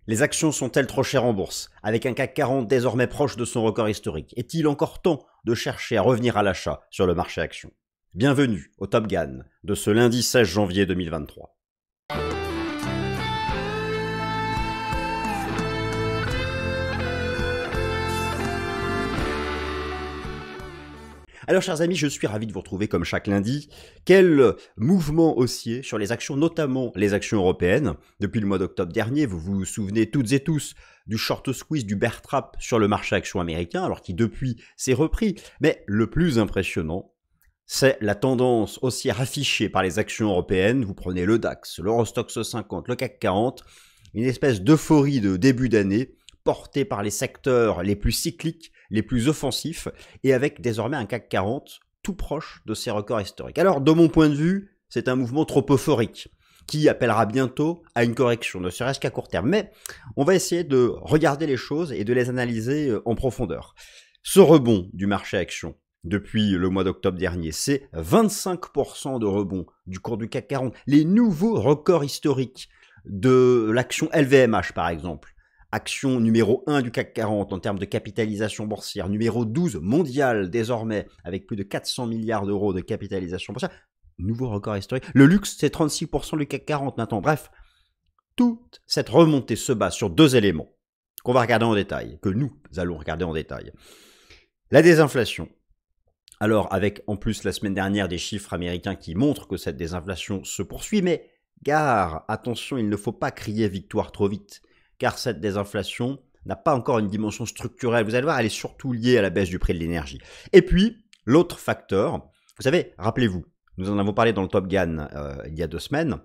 Les actions sont-elles trop chères en bourse, avec un CAC 40 désormais proche de son record historique? Est-il encore temps de chercher à revenir à l'achat sur le marché action? Bienvenue au Top Gun de ce lundi 16 janvier 2023. Alors chers amis, je suis ravi de vous retrouver comme chaque lundi. Quel mouvement haussier sur les actions, notamment les actions européennes. Depuis le mois d'octobre dernier, vous vous souvenez toutes et tous du short squeeze, du bear trap sur le marché action américain, alors qui depuis s'est repris. Mais le plus impressionnant, c'est la tendance haussière affichée par les actions européennes. Vous prenez le DAX, l'Eurostoxx 50, le CAC 40, une espèce d'euphorie de début d'année portée par les secteurs les plus cycliques, les plus offensifs, et avec désormais un CAC 40 tout proche de ses records historiques. Alors, de mon point de vue, c'est un mouvement trop euphorique, qui appellera bientôt à une correction, ne serait-ce qu'à court terme. Mais on va essayer de regarder les choses et de les analyser en profondeur. Ce rebond du marché action, depuis le mois d'octobre dernier, c'est 25% de rebond du cours du CAC 40. Les nouveaux records historiques de l'action LVMH, par exemple. Action numéro 1 du CAC 40 en termes de capitalisation boursière, numéro 12 mondial désormais, avec plus de 400 milliards d'euros de capitalisation boursière. Nouveau record historique. Le luxe, c'est 36% du CAC 40 maintenant. Bref, toute cette remontée se base sur deux éléments qu'on va regarder en détail, que nous allons regarder en détail. La désinflation. Alors, avec en plus la semaine dernière des chiffres américains qui montrent que cette désinflation se poursuit, mais gare, attention, il ne faut pas crier victoire trop vite, car cette désinflation n'a pas encore une dimension structurelle. Vous allez voir, elle est surtout liée à la baisse du prix de l'énergie. Et puis, l'autre facteur, vous savez, rappelez-vous, nous en avons parlé dans le Top Gun il y a 2 semaines,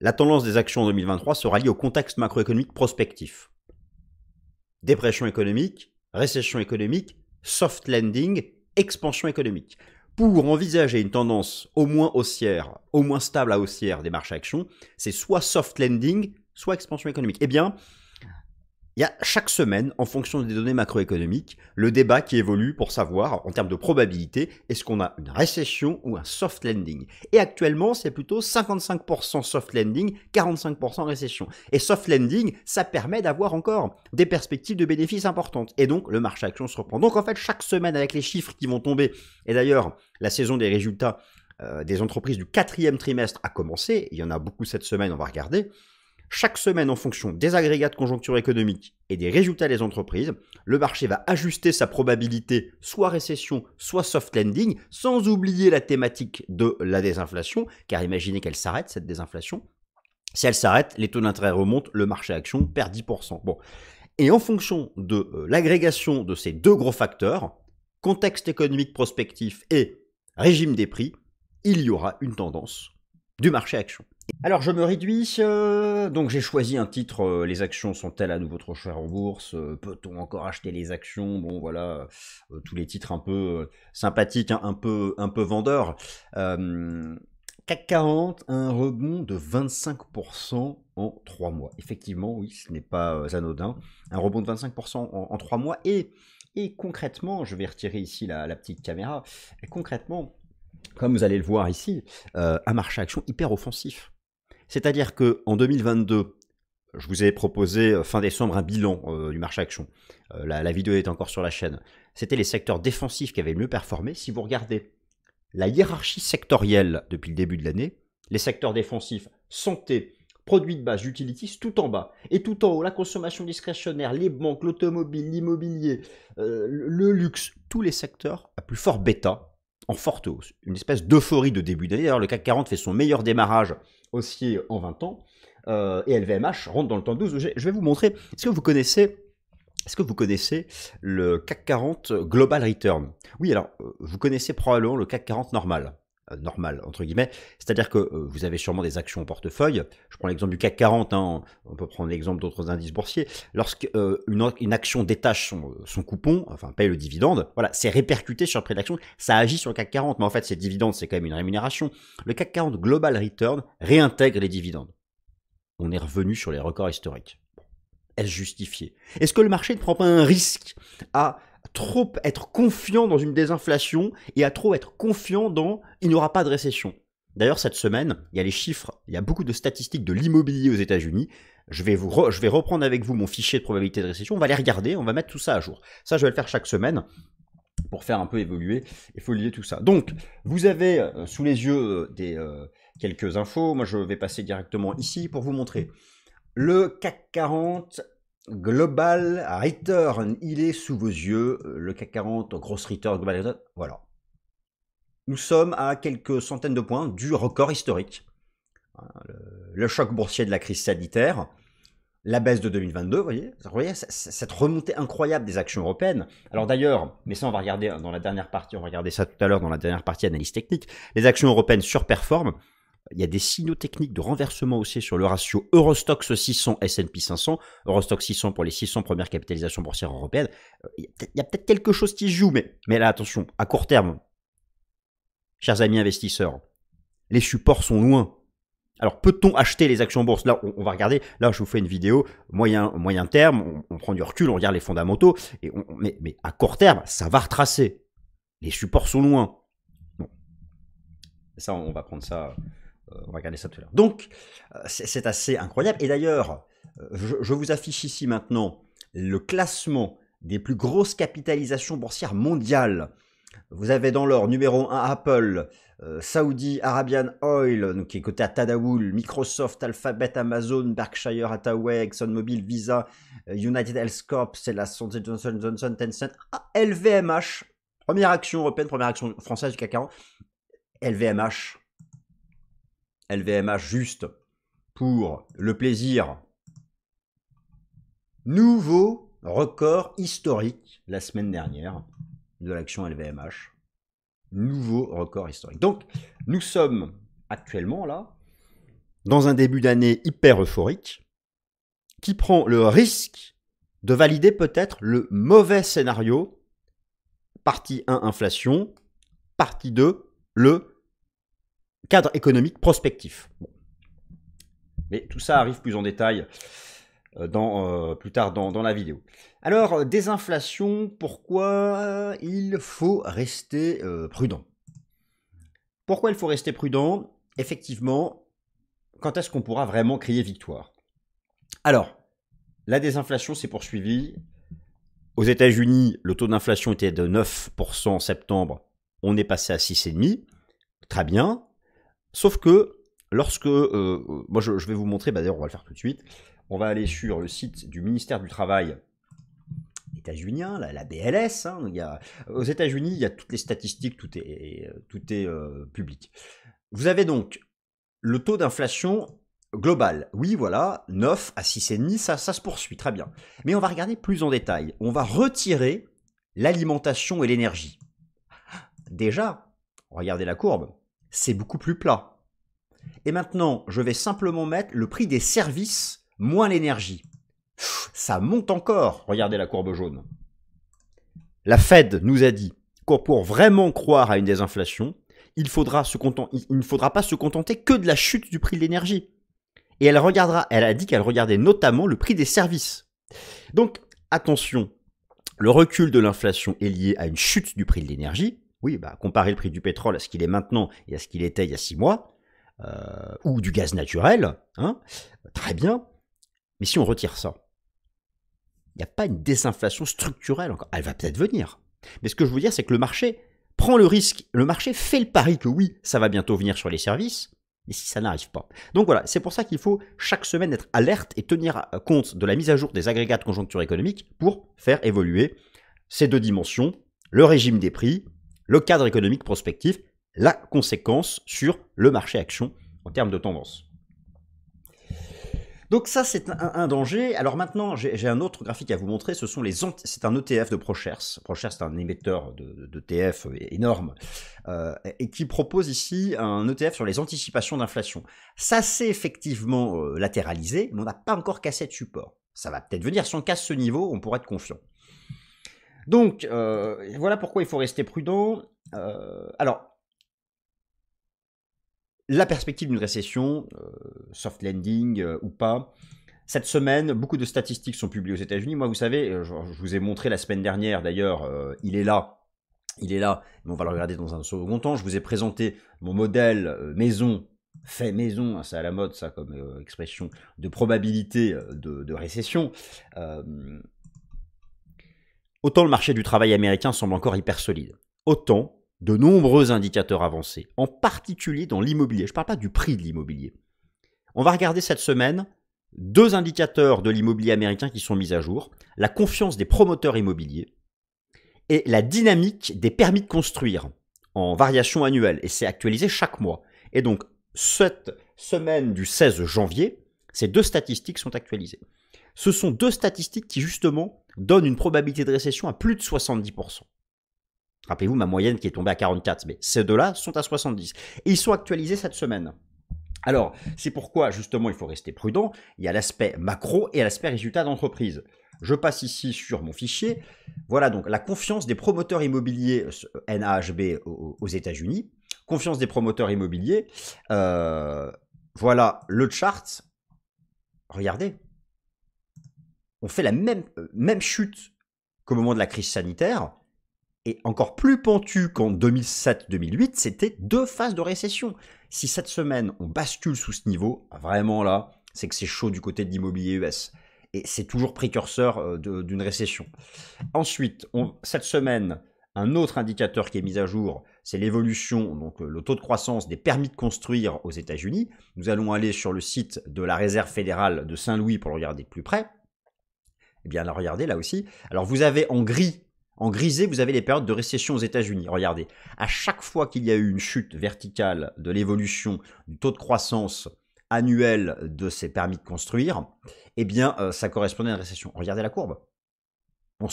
la tendance des actions en 2023 sera liée au contexte macroéconomique prospectif. Dépression économique, récession économique, soft landing, expansion économique. Pour envisager une tendance au moins haussière, au moins stable à haussière des marchés actions, c'est soit soft landing, soit expansion économique. Eh bien, il y a chaque semaine, en fonction des données macroéconomiques, le débat qui évolue pour savoir, en termes de probabilité, est-ce qu'on a une récession ou un soft landing. Et actuellement, c'est plutôt 55% soft landing, 45% récession. Et soft landing, ça permet d'avoir encore des perspectives de bénéfices importantes. Et donc, le marché action se reprend. Donc, en fait, chaque semaine, avec les chiffres qui vont tomber, et d'ailleurs, la saison des résultats des entreprises du 4e trimestre a commencé, il y en a beaucoup cette semaine, on va regarder. Chaque semaine, en fonction des agrégats de conjoncture économique et des résultats des entreprises, le marché va ajuster sa probabilité soit récession, soit soft landing, sans oublier la thématique de la désinflation, car imaginez qu'elle s'arrête, cette désinflation. Si elle s'arrête, les taux d'intérêt remontent, le marché action perd 10%. Bon. Et en fonction de l'agrégation de ces deux gros facteurs, contexte économique prospectif et régime des prix, il y aura une tendance du marché action. Alors je me réduis, donc j'ai choisi un titre, les actions sont-elles à nouveau trop chères en bourse, peut-on encore acheter les actions, bon voilà, tous les titres un peu sympathiques, hein, un peu vendeurs. CAC 40, un rebond de 25% en 3 mois. Effectivement, oui, ce n'est pas anodin, un rebond de 25% en 3 mois, et concrètement, je vais retirer ici la petite caméra, et concrètement, comme vous allez le voir ici, un marché action hyper offensif. C'est-à-dire qu'en 2022, je vous ai proposé fin décembre un bilan du marché action. La vidéo est encore sur la chaîne. C'était les secteurs défensifs qui avaient le mieux performé. Si vous regardez la hiérarchie sectorielle depuis le début de l'année, les secteurs défensifs, santé, produits de base, utilities, tout en bas. Et tout en haut, la consommation discrétionnaire, les banques, l'automobile, l'immobilier, le luxe, tous les secteurs à plus fort bêta, en forte hausse, une espèce d'euphorie de début d'année. D'ailleurs, le CAC 40 fait son meilleur démarrage haussier en 20 ans, et LVMH rentre dans le temps 12. Je vais vous montrer, est-ce que vous connaissez le CAC 40 Global Return? Oui, alors, vous connaissez probablement le CAC 40 normal. Normal, entre guillemets, c'est-à-dire que vous avez sûrement des actions en portefeuille. Je prends l'exemple du CAC 40, hein, on peut prendre l'exemple d'autres indices boursiers. Lorsqu'une action détache son coupon, enfin paye le dividende, voilà, c'est répercuté sur le prix de l'action, ça agit sur le CAC 40, mais en fait, ces dividendes, c'est quand même une rémunération. Le CAC 40 Global Return réintègre les dividendes. On est revenu sur les records historiques. Est-ce justifié? Est-ce que le marché ne prend pas un risque à trop être confiant dans une désinflation et à trop être confiant dans il n'y aura pas de récession? D'ailleurs, cette semaine, il y a les chiffres, il y a beaucoup de statistiques de l'immobilier aux États-Unis. je vais reprendre avec vous mon fichier de probabilité de récession, on va les regarder, on va mettre tout ça à jour. Ça, je vais le faire chaque semaine pour faire un peu évoluer et folier tout ça. Donc, vous avez sous les yeux quelques infos. Moi, je vais passer directement ici pour vous montrer. Le CAC 40 Global Return, il est sous vos yeux. Le CAC 40 Gross Return Global Return, voilà. Nous sommes à quelques centaines de points du record historique. Le choc boursier de la crise sanitaire, la baisse de 2022, vous voyez cette remontée incroyable des actions européennes. Alors d'ailleurs, mais ça on va regarder dans la dernière partie, on va regarder ça tout à l'heure dans la dernière partie analyse technique, les actions européennes surperforment. Il y a des signaux techniques de renversement aussi sur le ratio Eurostoxx 600 S&P 500, Eurostoxx 600 pour les 600 premières capitalisations boursières européennes. Il y a peut-être quelque chose qui se joue, mais là attention, à court terme, chers amis investisseurs, les supports sont loin. Alors, peut-on acheter les actions en bourse? Là, on va regarder. Là, je vous fais une vidéo moyen terme. On prend du recul, on regarde les fondamentaux. Mais à court terme, ça va retracer. Les supports sont loin. Bon. Ça, on va prendre ça. On va regarder ça tout à l'heure. Donc, c'est assez incroyable. Et d'ailleurs, je vous affiche ici maintenant le classement des plus grosses capitalisations boursières mondiales. Vous avez dans l'ordre numéro 1 Apple, Saudi Arabian Oil, donc qui est coté à Tadawul, Microsoft, Alphabet, Amazon, Berkshire Hathaway, ExxonMobil, Visa, United Health Corp, c'est la Johnson Johnson, Tencent, LVMH, première action européenne, première action française du CAC 40, LVMH juste pour le plaisir. Nouveau record historique la semaine dernière de l'action LVMH. Nouveau record historique. Donc, nous sommes actuellement là, dans un début d'année hyper euphorique, qui prend le risque de valider peut-être le mauvais scénario. Partie 1, inflation. Partie 2, le cadre économique prospectif. Bon. Mais tout ça arrive plus en détail plus tard dans la vidéo. Alors, désinflation, pourquoi il faut rester prudent? Pourquoi il faut rester prudent? Effectivement, quand est-ce qu'on pourra vraiment crier victoire? Alors, la désinflation s'est poursuivie. Aux États-Unis, le taux d'inflation était de 9% en septembre. On est passé à 6,5%. Très bien. Sauf que, lorsque... moi, je vais vous montrer, d'ailleurs, on va le faire tout de suite. On va aller sur le site du ministère du Travail états-unien, la BLS. Aux États-Unis, il y a toutes les statistiques, tout est public. Vous avez donc le taux d'inflation global. Oui, voilà, 9 à 6,5, ça se poursuit, très bien. Mais on va regarder plus en détail. On va retirer l'alimentation et l'énergie. Déjà, regardez la courbe, c'est beaucoup plus plat. Et maintenant, je vais simplement mettre le prix des services moins l'énergie. Ça monte encore. Regardez la courbe jaune. La Fed nous a dit que pour vraiment croire à une désinflation, il ne faudra pas se contenter que de la chute du prix de l'énergie. Et elle a dit qu'elle regardait notamment le prix des services. Donc, attention, le recul de l'inflation est lié à une chute du prix de l'énergie. Oui, comparez le prix du pétrole à ce qu'il est maintenant et à ce qu'il était il y a 6 mois, ou du gaz naturel, hein, très bien. Mais si on retire ça, il n'y a pas une désinflation structurelle encore. Elle va peut-être venir. Mais ce que je veux dire, c'est que le marché prend le risque. Le marché fait le pari que oui, ça va bientôt venir sur les services. Mais si ça n'arrive pas. Donc voilà, c'est pour ça qu'il faut chaque semaine être alerte et tenir compte de la mise à jour des agrégats de conjoncture économique pour faire évoluer ces deux dimensions, le régime des prix, le cadre économique prospectif, la conséquence sur le marché action en termes de tendance. Donc ça, c'est un danger. Alors maintenant, j'ai un autre graphique à vous montrer. C'est un ETF de ProShares. ProShares, c'est un émetteur d'ETF énorme et qui propose ici un ETF sur les anticipations d'inflation. Ça s'est effectivement latéralisé, mais on n'a pas encore cassé de support. Ça va peut-être venir. Si on casse ce niveau, on pourra être confiant. Donc, voilà pourquoi il faut rester prudent. Alors, la perspective d'une récession, soft landing ou pas, cette semaine, beaucoup de statistiques sont publiées aux États-Unis. Moi, vous savez, je vous ai montré la semaine dernière, d'ailleurs, il est là, mais on va le regarder dans un second temps. Je vous ai présenté mon modèle maison fait maison, hein, c'est à la mode ça comme expression, de probabilité de récession, autant le marché du travail américain semble encore hyper solide, autant de nombreux indicateurs avancés, en particulier dans l'immobilier. Je ne parle pas du prix de l'immobilier. On va regarder cette semaine 2 indicateurs de l'immobilier américain qui sont mis à jour, la confiance des promoteurs immobiliers et la dynamique des permis de construire en variation annuelle, et c'est actualisé chaque mois. Et donc, cette semaine du 16 janvier, ces 2 statistiques sont actualisées. Ce sont 2 statistiques qui, justement, donnent une probabilité de récession à plus de 70%. Rappelez-vous ma moyenne qui est tombée à 44, mais ces 2-là sont à 70. Et ils sont actualisés cette semaine. Alors, c'est pourquoi, justement, il faut rester prudent. Il y a l'aspect macro et l'aspect résultat d'entreprise. Je passe ici sur mon fichier. Voilà donc la confiance des promoteurs immobiliers NAHB aux États-Unis. Confiance des promoteurs immobiliers. Voilà le chart. Regardez. On fait la même chute qu'au moment de la crise sanitaire. Et encore plus pentu qu'en 2007-2008, c'était 2 phases de récession. Si cette semaine, on bascule sous ce niveau, vraiment là, c'est que c'est chaud du côté de l'immobilier US. Et c'est toujours précurseur d'une récession. Ensuite, cette semaine, un autre indicateur qui est mis à jour, c'est l'évolution, donc le taux de croissance des permis de construire aux États-Unis. Nous allons aller sur le site de la Réserve fédérale de Saint-Louis pour le regarder de plus près. Eh bien, là, regardez, là aussi. Alors, vous avez en gris, en grisé, vous avez les périodes de récession aux États-Unis. Regardez, à chaque fois qu'il y a eu une chute verticale de l'évolution du taux de croissance annuel de ces permis de construire, eh bien, ça correspondait à une récession. Regardez la courbe. On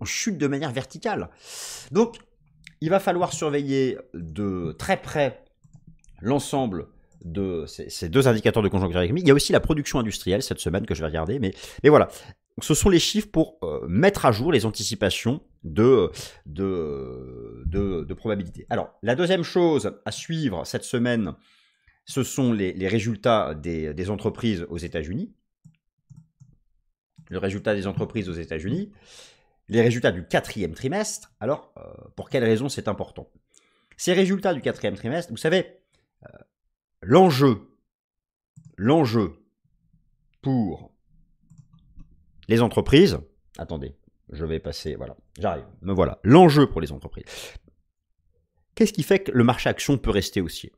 chute de manière verticale. Donc, il va falloir surveiller de très près l'ensemble de ces 2 indicateurs de conjoncture économique. Il y a aussi la production industrielle cette semaine que je vais regarder, mais voilà. Ce sont les chiffres pour mettre à jour les anticipations de probabilité. Alors, la deuxième chose à suivre cette semaine, ce sont les résultats des entreprises aux États-Unis. Le résultat des entreprises aux États-Unis. Les résultats du 4e trimestre. Alors, pour quelles raisons c'est important? Ces résultats du 4e trimestre, vous savez, l'enjeu pour les entreprises, attendez, je vais passer, voilà, j'arrive, me voilà, l'enjeu pour les entreprises. Qu'est-ce qui fait que le marché action peut rester haussier?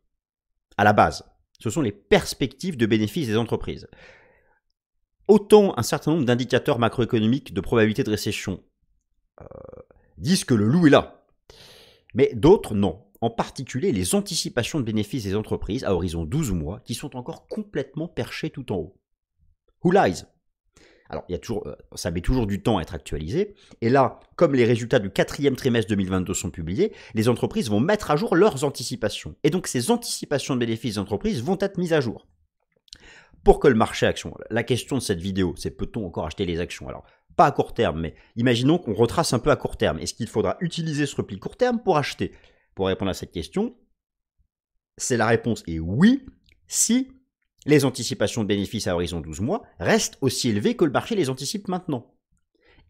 À la base, ce sont les perspectives de bénéfices des entreprises. Autant un certain nombre d'indicateurs macroéconomiques de probabilité de récession disent que le loup est là, mais d'autres non. En particulier les anticipations de bénéfices des entreprises à horizon 12 mois qui sont encore complètement perchées tout en haut. Who lies? Alors, ça met toujours du temps à être actualisé. Et là, comme les résultats du 4e trimestre 2022 sont publiés, les entreprises vont mettre à jour leurs anticipations. Et donc, ces anticipations de bénéfices des entreprises vont être mises à jour. Pour que le marché action, la question de cette vidéo, c'est peut-on encore acheter les actions? Alors, pas à court terme, mais imaginons qu'on retrace un peu à court terme. Est-ce qu'il faudra utiliser ce repli court terme pour acheter? Pour répondre à cette question, la réponse est oui, si les anticipations de bénéfices à horizon 12 mois restent aussi élevées que le marché les anticipe maintenant.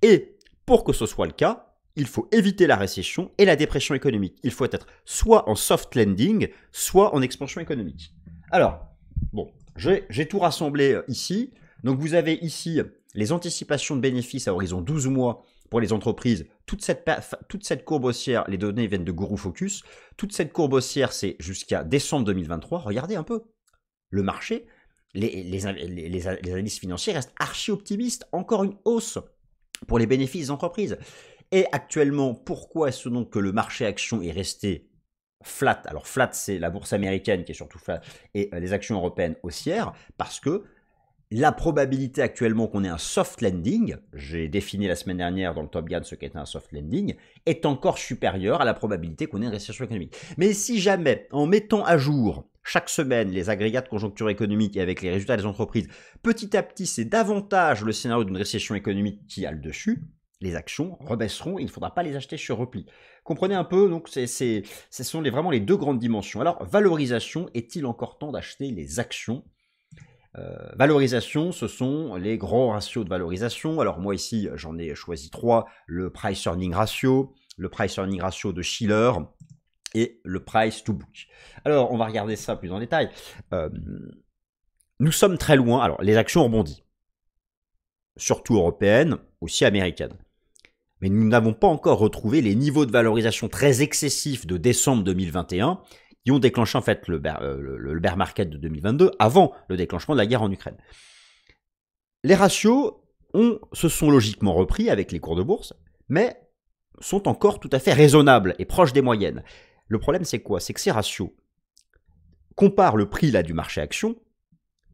Et pour que ce soit le cas, il faut éviter la récession et la dépression économique. Il faut être soit en soft landing, soit en expansion économique. Alors, bon, j'ai tout rassemblé ici. Donc vous avez ici les anticipations de bénéfices à horizon 12 mois pour les entreprises. Toute cette courbe haussière, les données viennent de Guru Focus. Toute cette courbe haussière, c'est jusqu'à décembre 2023. Regardez un peu. Le marché, les analystes financiers restent archi-optimistes. Encore une hausse pour les bénéfices des entreprises. Et actuellement, pourquoi est-ce donc que le marché action est resté flat? Alors flat, c'est la bourse américaine qui est surtout flat et les actions européennes haussières, parce que la probabilité actuellement qu'on ait un soft landing, j'ai défini la semaine dernière dans le Top Gun ce qu'était un soft landing, est encore supérieure à la probabilité qu'on ait une récession économique. Mais si jamais, en mettant à jour chaque semaine les agrégats de conjoncture économique et avec les résultats des entreprises, petit à petit, c'est davantage le scénario d'une récession économique qui a le dessus, les actions rebaisseront et il ne faudra pas les acheter sur repli. Comprenez un peu, donc ce sont vraiment les 2 grandes dimensions. Alors, valorisation, est-il encore temps d'acheter les actions? Valorisation, ce sont les grands ratios de valorisation. Alors moi ici, j'en ai choisi 3. Le Price Earning Ratio, le Price Earning Ratio de Shiller, et le price to book. Alors, on va regarder ça plus en détail. Nous sommes très loin. Alors, les actions ont rebondi, surtout européennes, aussi américaines. Mais nous n'avons pas encore retrouvé les niveaux de valorisation très excessifs de décembre 2021 qui ont déclenché en fait le bear market de 2022 avant le déclenchement de la guerre en Ukraine. Les ratios se sont logiquement repris avec les cours de bourse, mais sont encore tout à fait raisonnables et proches des moyennes. Le problème, c'est quoi? C'est que ces ratios comparent le prix là, du marché action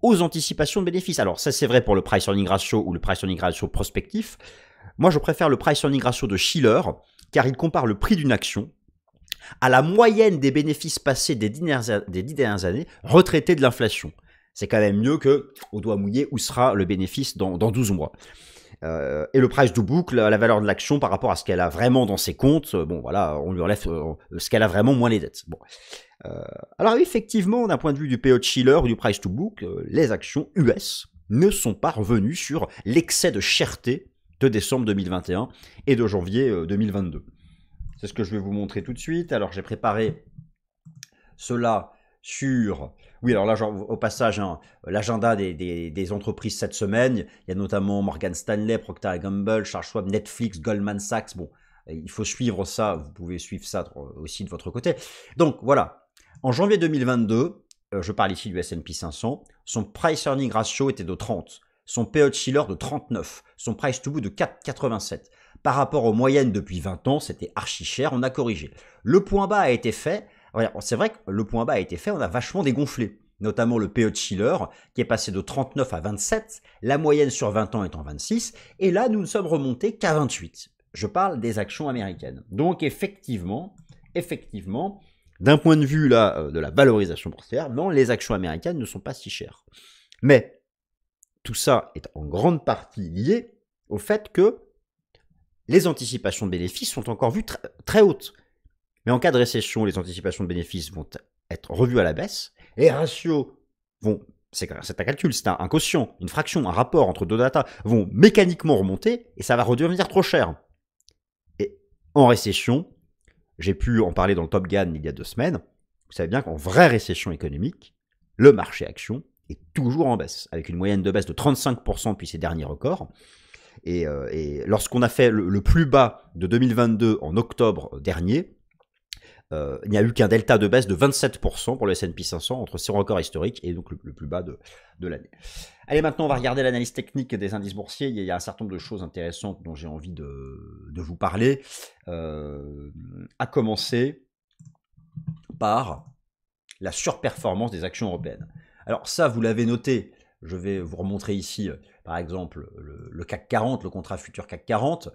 aux anticipations de bénéfices. Alors ça, c'est vrai pour le price earning ratio ou le price earning ratio prospectif. Moi, je préfère le price earning ratio de Shiller, car il compare le prix d'une action à la moyenne des bénéfices passés des 10 dernières années, retraités de l'inflation. C'est quand même mieux que au doigt mouillé où sera le bénéfice dans 12 mois. Et le price to book, la valeur de l'action par rapport à ce qu'elle a vraiment dans ses comptes, bon voilà, on lui enlève ce qu'elle a vraiment moins les dettes. Bon. Alors effectivement, d'un point de vue du PE de Shiller ou du price to book, les actions US ne sont pas revenues sur l'excès de cherté de décembre 2021 et de janvier 2022. C'est ce que je vais vous montrer tout de suite. Alors j'ai préparé cela sur... Oui, alors là, au passage, hein, l'agenda des entreprises cette semaine, il y a notamment Morgan Stanley, Procter & Gamble, Charles Schwab, Netflix, Goldman Sachs. Bon, il faut suivre ça, vous pouvez suivre ça aussi de votre côté. Donc voilà, en janvier 2022, je parle ici du S&P 500, son price earning ratio était de 30, son PE de Shiller de 39, son price to book de 4,87. Par rapport aux moyennes depuis 20 ans, c'était archi cher, on a corrigé. Le point bas a été fait. C'est vrai que le point bas a été fait, on a vachement dégonflé, notamment le PE de Shiller qui est passé de 39 à 27, la moyenne sur 20 ans étant 26, et là nous ne sommes remontés qu'à 28. Je parle des actions américaines. Donc effectivement, d'un point de vue là, de la valorisation boursière, non, les actions américaines ne sont pas si chères. Mais tout ça est en grande partie lié au fait que les anticipations de bénéfices sont encore vues très hautes. Mais en cas de récession, les anticipations de bénéfices vont être revues à la baisse. Les ratios vont, c'est un calcul, c'est un quotient, une fraction, un rapport entre deux datas, vont mécaniquement remonter et ça va redevenir trop cher. Et en récession, j'ai pu en parler dans le Top Gun il y a 2 semaines, vous savez bien qu'en vraie récession économique, le marché action est toujours en baisse, avec une moyenne de baisse de 35% depuis ses derniers records. Et lorsqu'on a fait le plus bas de 2022 en octobre dernier, il n'y a eu qu'un delta de baisse de 27% pour le S&P 500 entre ses records historiques et donc le plus bas de l'année. Allez, maintenant on va regarder l'analyse technique des indices boursiers. Il y a un certain nombre de choses intéressantes dont j'ai envie de vous parler. À commencer par la surperformance des actions européennes. Alors ça, vous l'avez noté, je vais vous remontrer ici, par exemple, le CAC 40, le contrat futur CAC 40,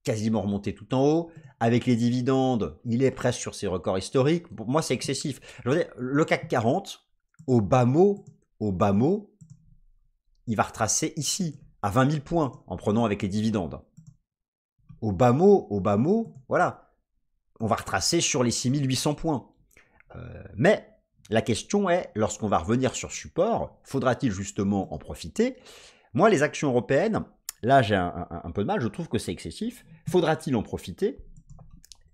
quasiment remonté tout en haut. Avec les dividendes, il est presque sur ses records historiques. Pour moi, c'est excessif. Je veux dire, le CAC 40, au bas mot, il va retracer ici, à 20 000 points, en prenant avec les dividendes. Au bas mot, voilà. On va retracer sur les 6 800 points. Mais la question est, lorsqu'on va revenir sur support, faudra-t-il justement en profiter? Moi, les actions européennes, là, j'ai un peu de mal, je trouve que c'est excessif. Faudra-t-il en profiter?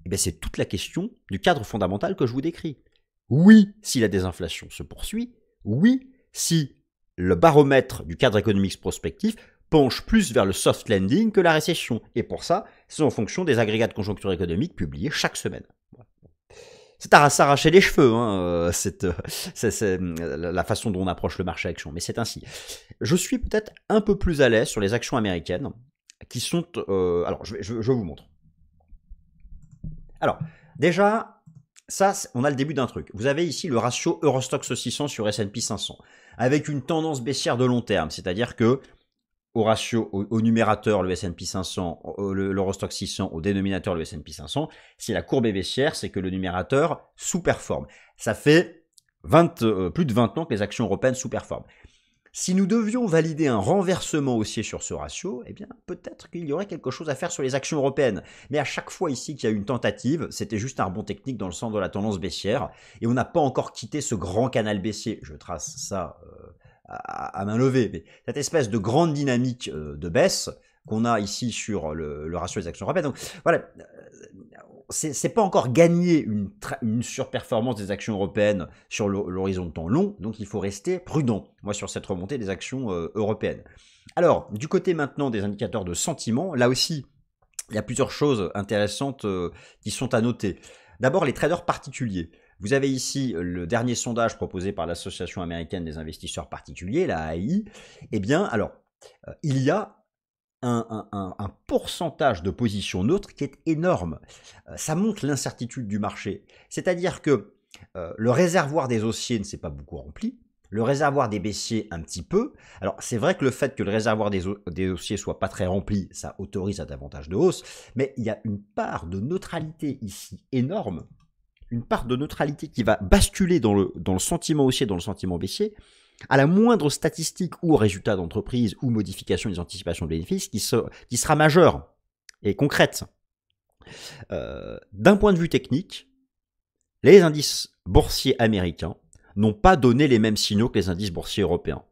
Eh bien, c'est toute la question du cadre fondamental que je vous décris. Oui, si la désinflation se poursuit. Oui, si le baromètre du cadre économique prospectif penche plus vers le soft landing que la récession. Et pour ça, c'est en fonction des agrégats de conjoncture économique publiés chaque semaine. C'est à s'arracher les cheveux, hein, c'est la façon dont on approche le marché action, mais c'est ainsi. Je suis peut-être un peu plus à l'aise sur les actions américaines, qui sont... alors, je vous montre. Alors, déjà, ça, on a le début d'un truc. Vous avez ici le ratio Eurostoxx 600 sur S&P 500, avec une tendance baissière de long terme, c'est-à-dire que au ratio, au numérateur, le S&P 500, l'Eurostoxx 600, au dénominateur, le S&P 500, si la courbe est baissière, c'est que le numérateur sous-performe. Ça fait plus de 20 ans que les actions européennes sous-performent. Si nous devions valider un renversement haussier sur ce ratio, eh bien, peut-être qu'il y aurait quelque chose à faire sur les actions européennes. Mais à chaque fois ici qu'il y a eu une tentative, c'était juste un rebond technique dans le sens de la tendance baissière, et on n'a pas encore quitté ce grand canal baissier. Je trace ça à main levée, mais cette espèce de grande dynamique de baisse qu'on a ici sur le ratio des actions européennes. Donc voilà, c'est pas encore gagné une surperformance des actions européennes sur l'horizon de temps long, donc il faut rester prudent, moi, sur cette remontée des actions européennes. Alors, du côté maintenant des indicateurs de sentiment, là aussi, il y a plusieurs choses intéressantes qui sont à noter. D'abord, les traders particuliers. Vous avez ici le dernier sondage proposé par l'Association américaine des investisseurs particuliers, la AI. Eh bien, alors, il y a un pourcentage de positions neutres qui est énorme. Ça montre l'incertitude du marché. C'est-à-dire que le réservoir des haussiers ne s'est pas beaucoup rempli, le réservoir des baissiers un petit peu. Alors c'est vrai que le fait que le réservoir des haussiers soit pas très rempli, ça autorise à davantage de hausse, mais il y a une part de neutralité ici énorme, une part de neutralité qui va basculer dans le sentiment haussier, dans le sentiment baissier, à la moindre statistique ou résultat d'entreprise ou modification des anticipations de bénéfices qui sera majeure et concrète. D'un point de vue technique, les indices boursiers américains n'ont pas donné les mêmes signaux que les indices boursiers européens.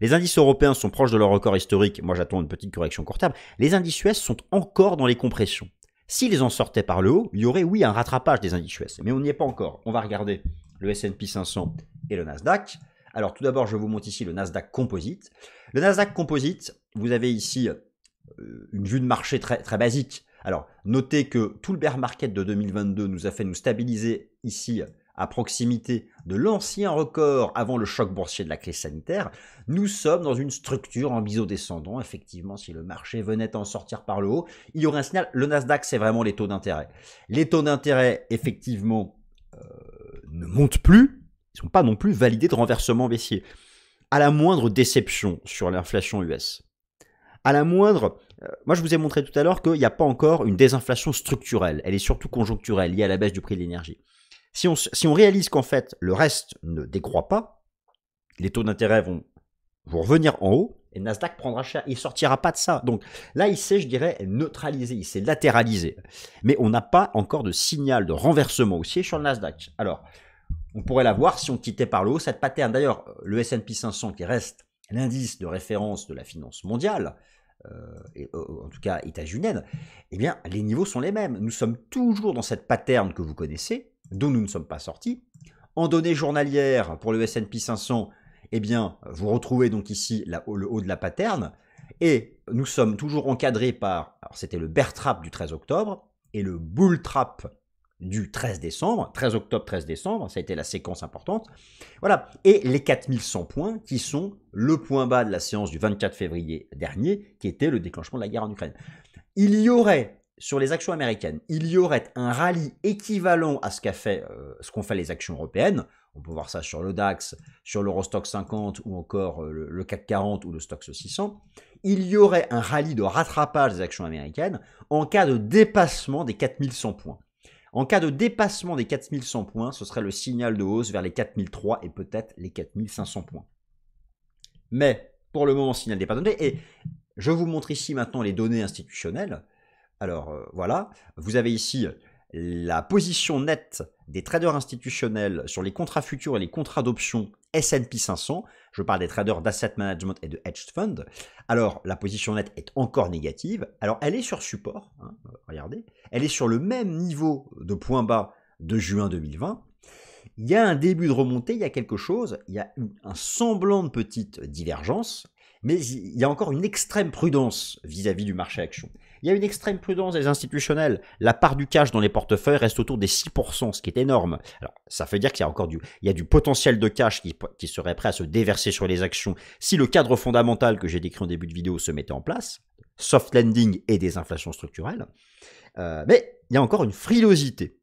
Les indices européens sont proches de leur record historique, moi j'attends une petite correction court terme. Les indices US sont encore dans les compressions. S'ils en sortaient par le haut, il y aurait oui un rattrapage des indices US, mais on n'y est pas encore. On va regarder le S&P 500 et le Nasdaq. Alors tout d'abord, je vous montre ici le Nasdaq Composite. Le Nasdaq Composite, vous avez ici une vue de marché très, très basique. Alors notez que tout le bear market de 2022 nous a fait nous stabiliser ici à proximité de l'ancien record avant le choc boursier de la crise sanitaire. Nous sommes dans une structure en biseau descendant. Effectivement, si le marché venait à en sortir par le haut, il y aurait un signal. Le Nasdaq, c'est vraiment les taux d'intérêt. Les taux d'intérêt, effectivement, ne montent plus. Ils ne sont pas non plus validés de renversement baissier. À la moindre déception sur l'inflation US, à la moindre... moi, je vous ai montré tout à l'heure qu'il n'y a pas encore une désinflation structurelle. Elle est surtout conjoncturelle, liée à la baisse du prix de l'énergie. Si on réalise qu'en fait, le reste ne décroît pas, les taux d'intérêt vont revenir en haut, et Nasdaq prendra cher, il ne sortira pas de ça. Donc là, il s'est, je dirais, neutralisé, il s'est latéralisé. Mais on n'a pas encore de signal de renversement haussier sur le Nasdaq. Alors, on pourrait la voir si on quittait par le haut cette pattern. D'ailleurs, le S&P 500 qui reste l'indice de référence de la finance mondiale, et, en tout cas états-unienne, eh bien, les niveaux sont les mêmes. Nous sommes toujours dans cette pattern que vous connaissez, dont nous ne sommes pas sortis. En données journalières, pour le S&P 500, eh bien, vous retrouvez donc ici le haut de la pattern, et nous sommes toujours encadrés par, alors c'était le bear trap du 13 octobre, et le bull trap du 13 décembre, 13 octobre, 13 décembre, ça a été la séquence importante. Voilà, et les 4100 points qui sont le point bas de la séance du 24 février dernier, qui était le déclenchement de la guerre en Ukraine. Il y aurait, sur les actions américaines, il y aurait un rallye équivalent à ce qu'ont fait les actions européennes. On peut voir ça sur le DAX, sur l'Eurostoxx 50 ou encore le CAC 40 ou le Stoxx 600. Il y aurait un rallye de rattrapage des actions américaines en cas de dépassement des 4100 points. En cas de dépassement des 4100 points, ce serait le signal de hausse vers les 4003 et peut-être les 4500 points. Mais pour le moment, signal n'est pas donné. Et je vous montre ici maintenant les données institutionnelles. Alors voilà, vous avez ici la position nette des traders institutionnels sur les contrats futurs et les contrats d'options S&P 500. Je parle des traders d'asset management et de hedge fund. Alors, la position nette est encore négative. Alors, elle est sur support, hein, regardez. Elle est sur le même niveau de point bas de juin 2020. Il y a un début de remontée, il y a quelque chose, il y a un semblant de petite divergence, mais il y a encore une extrême prudence vis-à-vis du marché action. Il y a une extrême prudence des institutionnels. La part du cash dans les portefeuilles reste autour des 6%, ce qui est énorme. Alors, ça veut dire qu'il y a encore du potentiel de cash qui serait prêt à se déverser sur les actions si le cadre fondamental que j'ai décrit en début de vidéo se mettait en place, soft landing et des inflations structurelles. Mais il y a encore une frilosité.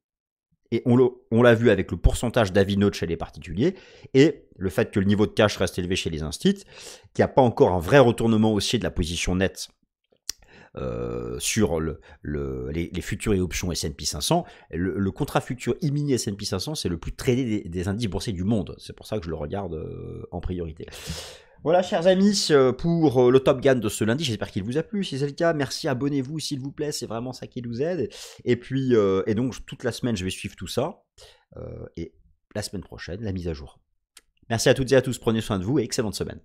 Et on l'a vu avec le pourcentage d'avis neutres chez les particuliers et le fait que le niveau de cash reste élevé chez les instituts, qu'il n'y a pas encore un vrai retournement haussier de la position nette sur les futurs et options S&P 500. Le contrat futur E-mini S&P 500, c'est le plus tradé des indices boursiers du monde. C'est pour ça que je le regarde en priorité. Voilà, chers amis, pour le Top Gun de ce lundi. J'espère qu'il vous a plu. Si c'est le cas, merci, abonnez-vous s'il vous plaît. C'est vraiment ça qui nous aide. Et puis, et donc, toute la semaine, je vais suivre tout ça. Et la semaine prochaine, la mise à jour. Merci à toutes et à tous. Prenez soin de vous et excellente semaine.